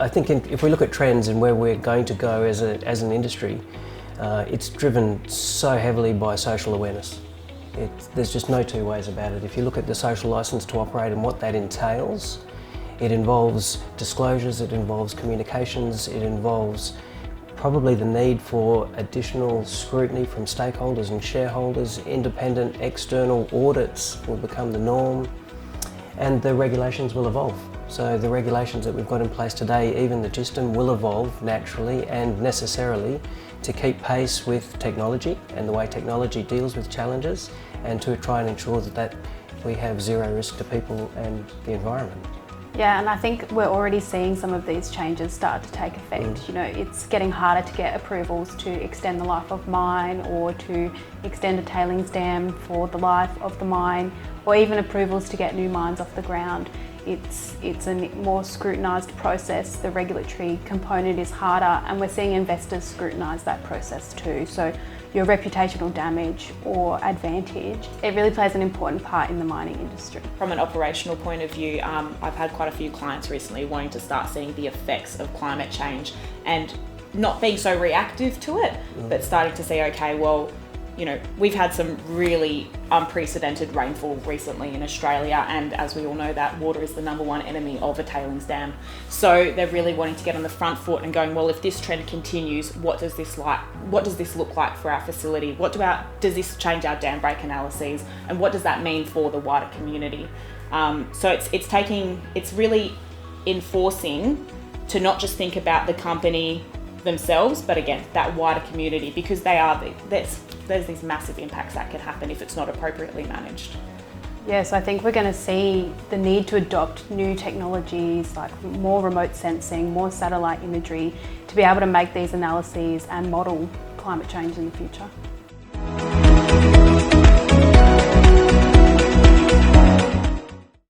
I think if we look at trends and where we're going to go as an industry, it's driven so heavily by social awareness. There's just no two ways about it. If you look at the social licence to operate and what that entails, it involves disclosures, it involves communications, it involves probably the need for additional scrutiny from stakeholders and shareholders. Independent external audits will become the norm, and the regulations will evolve. So the regulations that we've got in place today, even the GISTM, will evolve naturally and necessarily to keep pace with technology and the way technology deals with challenges, and to try and ensure that we have zero risk to people and the environment. Yeah, and I think we're already seeing some of these changes start to take effect. You know, it's getting harder to get approvals to extend the life of mine, or to extend a tailings dam for the life of the mine, or even approvals to get new mines off the ground. It's a more scrutinised process. The regulatory component is harder, and we're seeing investors scrutinise that process too. So your reputational damage or advantage, it really plays an important part in the mining industry. From an operational point of view, I've had quite a few clients recently wanting to start seeing the effects of climate change and not being so reactive to it, but starting to say, okay, well, you know, we've had some really unprecedented rainfall recently in Australia, and as we all know, that water is the #1 enemy of a tailings dam. So they're really wanting to get on the front foot and going, well, if this trend continues, what does this look like for our facility? Does this change our dam break analyses, and what does that mean for the wider community? So it's really enforcing to not just think about the company themselves, but again, that wider community, because there's these massive impacts that can happen if it's not appropriately managed. Yes, I think we're going to see the need to adopt new technologies like more remote sensing, more satellite imagery, to be able to make these analyses and model climate change in the future.